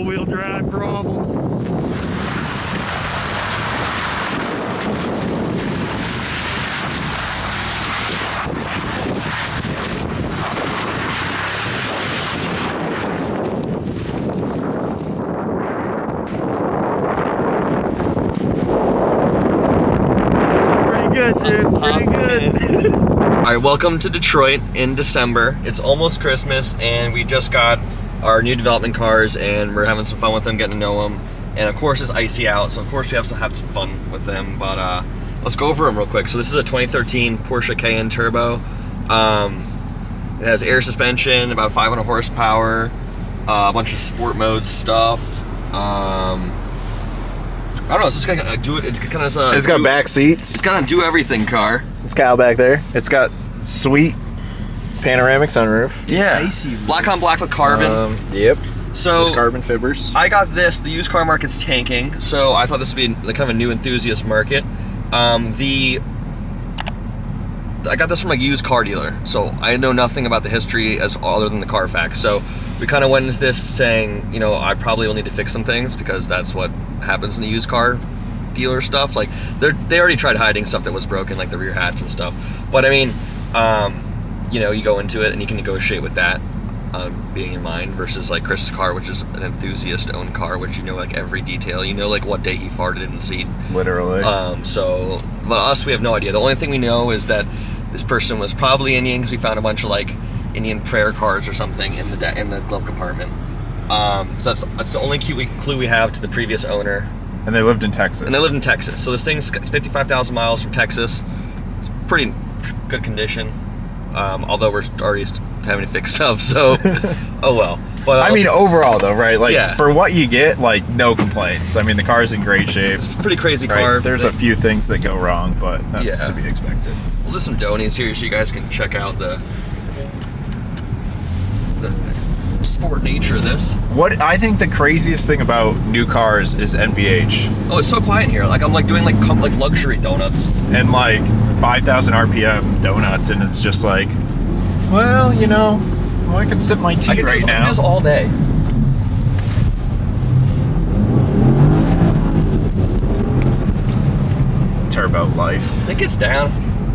all-wheel drive problems. Pretty good, dude. Pretty good. All right, welcome to Detroit in December. It's almost Christmas, and we just got our new development cars, and we're having some fun with them, getting to know them. And of course, it's icy out, so of course we have to have some fun with them. But let's go over them real quick. So this is a 2013 Porsche Cayenne Turbo. It has air suspension, about 500 horsepower, a bunch of sport mode stuff. I don't know. It's just kind of do it. It's kind of. It's got back seats. It's kind of do everything car. It's Kyle back there. It's got sweet panoramic sunroof. Yeah. Black on black with carbon. Yep. So there's carbon fibbers. I got this. The used car market's tanking, so I thought this would be like kind of a new enthusiast market. I got this from a used car dealer, so I know nothing about the history as other than the Carfax. So we kind of went into this saying, you know, I probably will need to fix some things because that's what happens in the used car dealer stuff. Like they already tried hiding stuff that was broken, like the rear hatch and stuff. But I mean, you know, you go into it and you can negotiate with that being in mind versus like Chris's car, which is an enthusiast-owned car, which you know like every detail. You know like what day he farted in the seat. Literally. So but us, we have no idea. The only thing we know is that this person was probably Indian because we found a bunch of like Indian prayer cards or something in the glove compartment. So that's the only clue we have to the previous owner. And they lived in Texas. So this thing's 55,000 miles from Texas. It's pretty good condition. Although we're already having to fix stuff, so oh well. But I mean, overall though, right? Like yeah. For what you get, like no complaints. I mean, the car's in great shape. It's a pretty crazy right? car. There's a few things that go wrong, but that's to be expected. Well, there's some donies here, so you guys can check out the sport nature of this. What I think the craziest thing about new cars is NVH. Oh, it's so quiet in here. Like I'm like doing like luxury donuts and like 5,000 RPM donuts, and it's just like, well, you know, I can sip my tea right now. I can do this all day. Turbo life. I think it's down.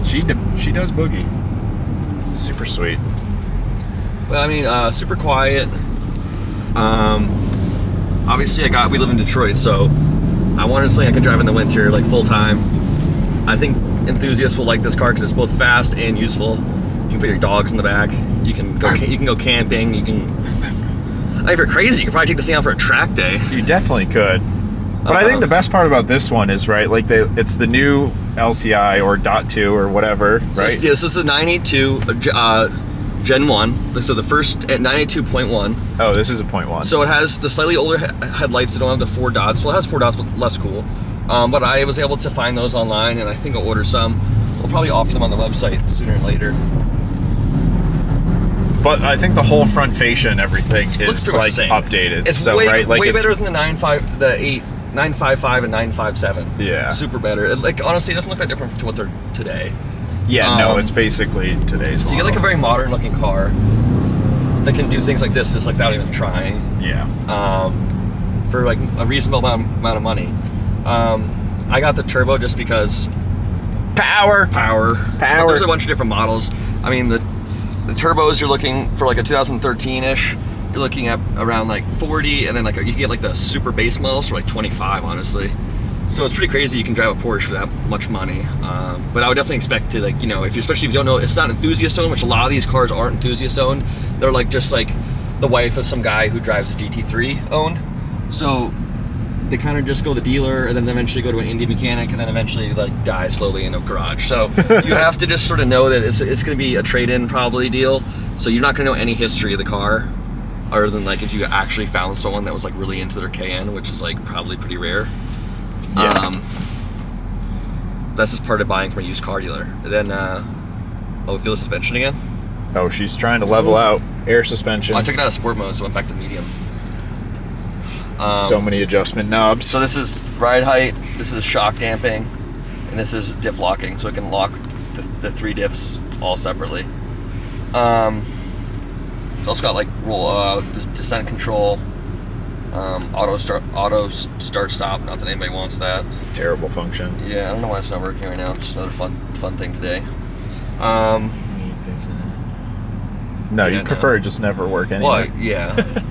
She does boogie. Super sweet. Well, I mean, super quiet. Obviously, we live in Detroit, so I wanted something I could drive in the winter, like full time. I think enthusiasts will like this car because it's both fast and useful. You can put your dogs in the back. You can go camping. You can. If you're crazy, you could probably take this thing out for a track day. You definitely could. But I think the best part about this one is, right, like it's the new LCI or .2 or whatever, right? So this is a 982 Gen 1. So the first at 982.1. Oh, this is a .1. So it has the slightly older headlights that don't have the 4 dots. Well, it has 4 dots, but less cool. But I was able to find those online, and I think I'll order some. We'll probably offer them on the website sooner or later. But I think the whole front fascia and everything is like updated. It's so, way, right? Like way better than the 955 and 957. Yeah. Super better. Like honestly, it doesn't look that different to what they're today. Yeah, no, it's basically today's model. So you get like a very modern looking car that can do things like this just like without even trying. Yeah. For like a reasonable amount of money. I got the turbo just because power. There's a bunch of different models. I mean the turbos you're looking for like a 2013-ish. You're looking at around like 40, and then like you can get like the super base models for like 25, honestly. So it's pretty crazy you can drive a Porsche for that much money. But I would definitely expect to, like, you know, especially if you don't know, it's not enthusiast owned, which a lot of these cars aren't enthusiast owned. They're like just like the wife of some guy who drives a GT3 owned. So they kind of just go to the dealer and then eventually go to an Indian mechanic and then eventually like die slowly in a garage. So you have to just sort of know that it's going to be a trade-in probably deal. So you're not going to know any history of the car other than like if you actually found someone that was like really into their Cayenne, which is like probably pretty rare. Yeah. That's just part of buying from a used car dealer. And then, feel the suspension again? Oh, she's trying to level out air suspension. I took it out of sport mode, so I went back to medium. So many adjustment knobs. So this is ride height, this is shock damping, and this is diff locking, so it can lock the 3 diffs all separately. It's also got like descent control, Auto start stop. Not that anybody wants that. Terrible function. Yeah, I don't know why it's not working right now. Just another fun thing today. No, Yeah, you prefer it just never work anyway. Well, yeah.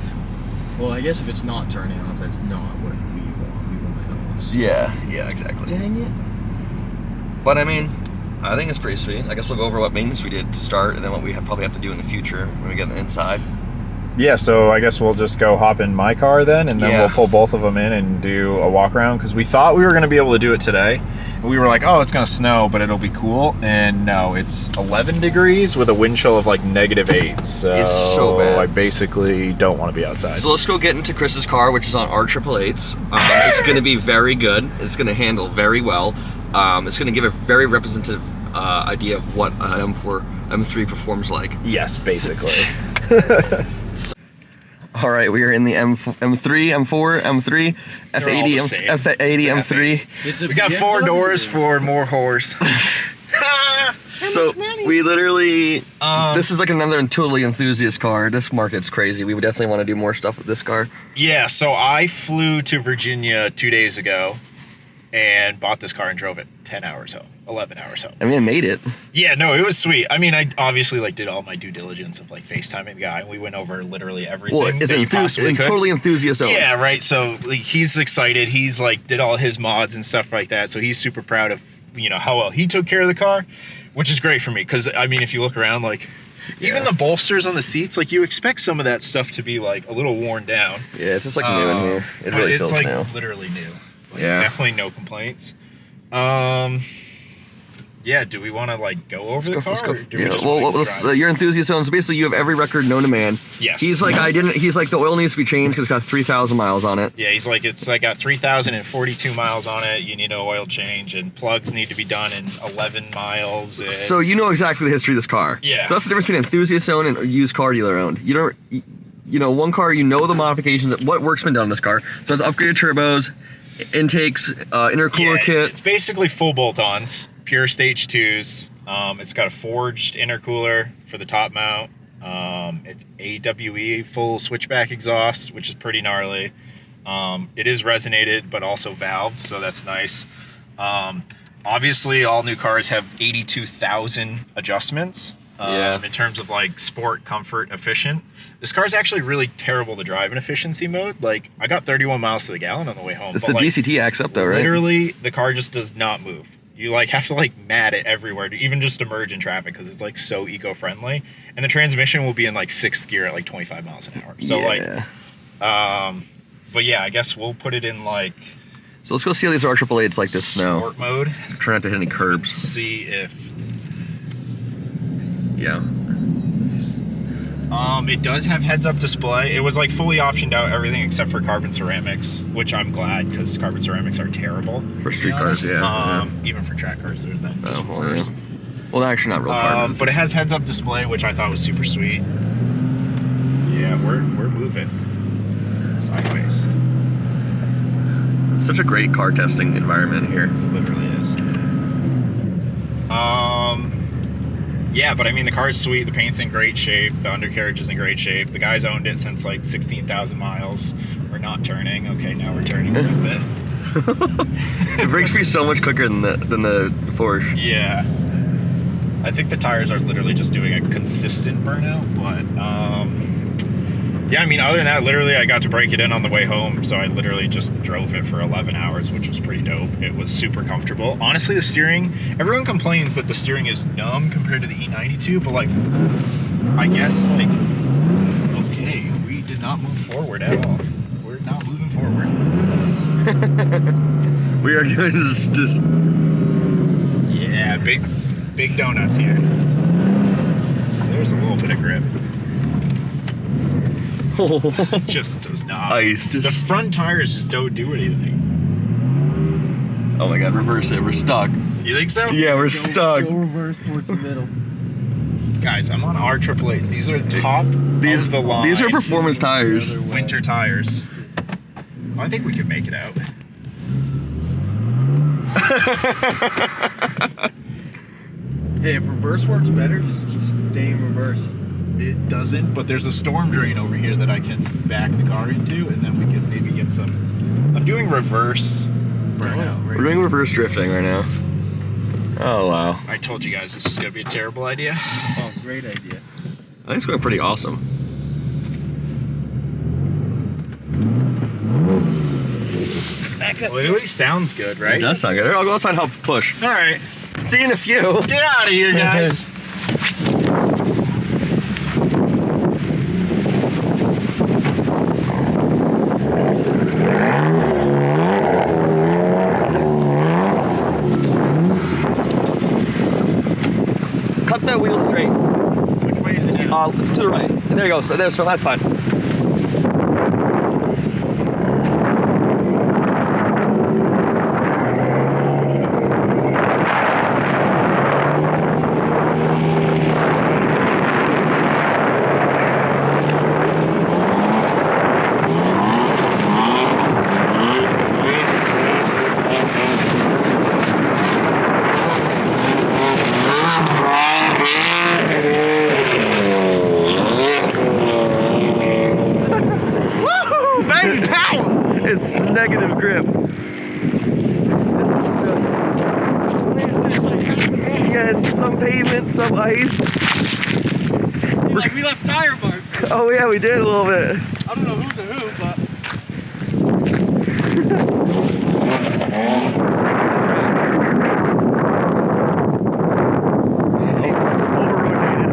Well, I guess if it's not turning off, that's not what we want. We want it off. So. Yeah, exactly. Dang it. But I mean, I think it's pretty sweet. I guess we'll go over what maintenance we did to start, and then what we probably have to do in the future when we get inside. Yeah, so I guess we'll just go hop in my car then, and then Yeah. we'll pull both of them in and do a walk around, because we thought we were going to be able to do it today. And we were like, oh, it's going to snow, but it'll be cool. And no, it's 11 degrees with a wind chill of like -8. So It's so bad. I basically don't want to be outside. So let's go get into Chris's car, which is on our 888s. It's going to be very good. It's going to handle very well. It's going to give a very representative idea of what an M3 performs like. Yes, basically. All right, we are in the M3, M4, M3, F80, F80, M3. We got 4 doors for more whores. So we literally, this is like another totally enthusiast car. This market's crazy. We would definitely want to do more stuff with this car. Yeah, so I flew to Virginia 2 days ago and bought this car and drove it 10 hours home, 11 hours home. I mean, I made it. Yeah, no, it was sweet. I mean, I obviously like did all my due diligence of like FaceTiming the guy, and we went over literally everything. Well, it's that you possibly could. totally enthusiast owned. Yeah, right. So like, he's excited. He's like did all his mods and stuff like that. So he's super proud of how well he took care of the car, which is great for me because I mean, if you look around, like even the bolsters on the seats, like you expect some of that stuff to be like a little worn down. Yeah, it's just like new in here. It But really it's feels like new. literally new. Like, Yeah. definitely no complaints. Yeah, do we want to like go over the car? Let's go. Or do we Yeah, just well, wanna let's, drive? you're enthusiast owned. So basically, you have every record known to man. Yes. He's like, He's like, the oil needs to be changed because it's got 3,000 miles on it. Yeah, he's like, it's like got 3,042 miles on it. You need an oil change, and plugs need to be done in 11 miles. And So you know exactly the history of this car. Yeah. So that's the difference between enthusiast owned and used car dealer owned. You don't, one car, you know the modifications, what work's been done on this car. So it's upgraded turbos, intakes, intercooler kit. It's basically full bolt-ons, pure stage 2s. It's got a forged intercooler for the top mount. It's AWE full switchback exhaust, which is pretty gnarly. It is resonated, but also valved, so that's nice. Obviously, all new cars have 82,000 adjustments. Yeah. In terms of like sport, comfort, efficient. This car's actually really terrible to drive in efficiency mode. Like I got 31 miles to the gallon on the way home. It's but, the like, DCT acts up though, right? Literally, the car just does not move. You like have to like mat it everywhere to even just emerge in traffic because it's like so eco-friendly. And the transmission will be in like 6th gear at like 25 miles an hour. So but yeah, I guess we'll put it in like So let's go see how these R888s like this snow. sport mode. Try not to hit any curbs. See if Yeah. it does have heads-up display. It was like fully optioned out everything except for carbon ceramics, which I'm glad because carbon ceramics are terrible For to street be cars, honest. yeah. Even for track cars, they're then Oh, just well, worse. yeah. Well, actually not real carbon. But it has heads-up display, which I thought was super sweet. Yeah, we're moving sideways. It's such a great car testing environment here. It literally is. Yeah, but I mean, the car's sweet. The paint's in great shape. The undercarriage is in great shape. The guy's owned it since like 16,000 miles. We're not turning. Okay, now we're turning a little bit. It breaks free so much quicker than the Porsche. Yeah. I think the tires are literally just doing a consistent burnout, but yeah, I mean, other than that, literally I got to break it in on the way home, so I literally just drove it for 11 hours, which was pretty dope. It was super comfortable. Honestly, the steering, everyone complains that the steering is numb compared to the E92, but like, I guess like, okay, we did not move forward at all. We're not moving forward. We are doing just Yeah, big donuts here. There's a little bit of grip. Just does not. Ice. The front tires just don't do anything. Oh my god, reverse it. We're stuck. You think so? Yeah, we're stuck. Go reverse towards the middle. Guys, I'm on R888s. These are top of the line. These are performance tires. winter tires. I think we could make it out. Hey, if reverse works better, just stay in reverse. it doesn't, but there's a storm drain over here that I can back the car into, and then we can maybe get some. I'm doing reverse burnout. We're doing reverse drifting right now. Oh wow! I told you guys this is gonna be a terrible idea. Oh, great idea. I think it's going pretty awesome. Well, it at least sounds good, right? It does sound good. I'll go outside and help push. All right. See you in a few. Get out of here, guys. Cut that wheel straight. Which way is it now? It's to the right. And there you go. So there's, that's fine. It's negative grip. This is just... Yeah, it's some pavement, some ice. We left tire marks. Oh yeah, we did a little bit. I don't know who's a who, but... Over-rotated.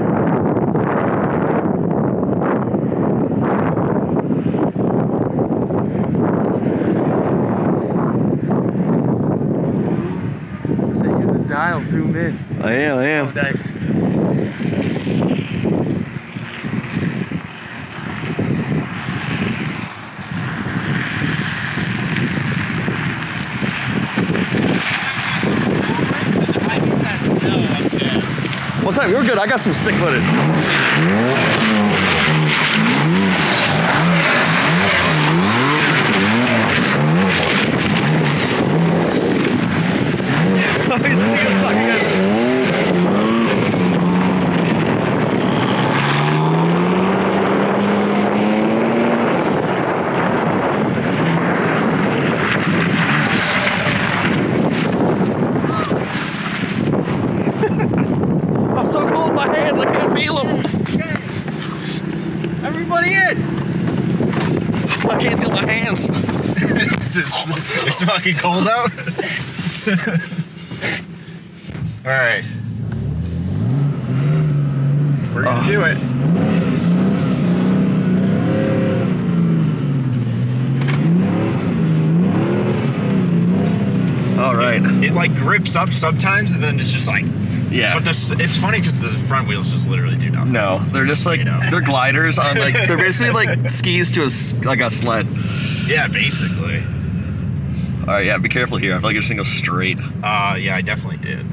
So use the dial, zoom in. I am. Oh, nice. What's that? You're good. I got some stick footed. He's stuck again. I'm so cold in my hands, I can't feel them. Everybody in! I can't feel my hands. It's fucking cold out. All right. We're gonna do it. All right. It like grips up sometimes, and then it's just like. Yeah. But it's funny because the front wheels just literally do nothing. No, they're just like, You know. they're gliders on like, they're basically like skis to like a sled. Yeah, basically. All right, yeah, be careful here. I feel like you're just gonna go straight. Yeah, I definitely did.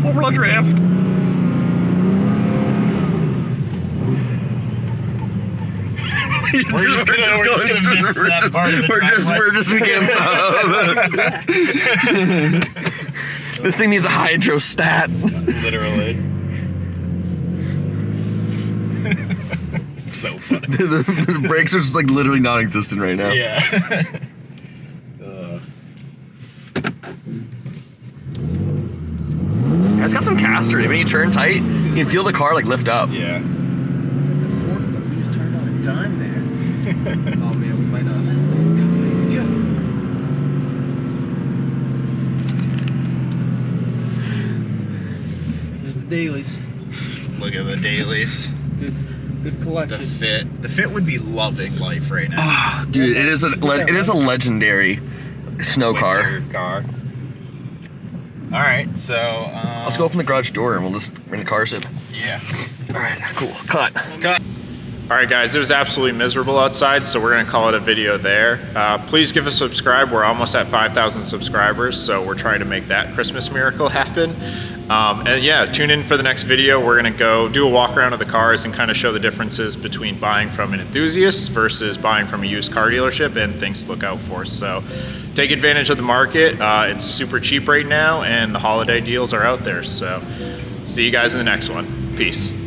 Formula drift. We're just gonna miss that part of the driveway. we can't stop. This thing needs a hydrostat. Literally. It's so funny. The brakes are just like literally non-existent right now. Yeah. It's got some caster. When you turn tight, you can feel the car like lift up. Yeah. You just turned on a dime there. Oh man, we might not. There's the dailies. Look at the dailies. Good collection. The fit would be loving life right now. Dude, it is a legendary snow car. Winter car. All right, so Let's go open the garage door and we'll just bring the cars in. Yeah. All right, cool. Cut. All right, guys, it was absolutely miserable outside, so we're gonna call it a video there. Please give us a subscribe. We're almost at 5,000 subscribers, so we're trying to make that Christmas miracle happen. And yeah, tune in for the next video. We're gonna go do a walk around of the cars and kind of show the differences between buying from an enthusiast versus buying from a used car dealership and things to look out for. So take advantage of the market. It's super cheap right now and the holiday deals are out there. So see you guys in the next one. Peace.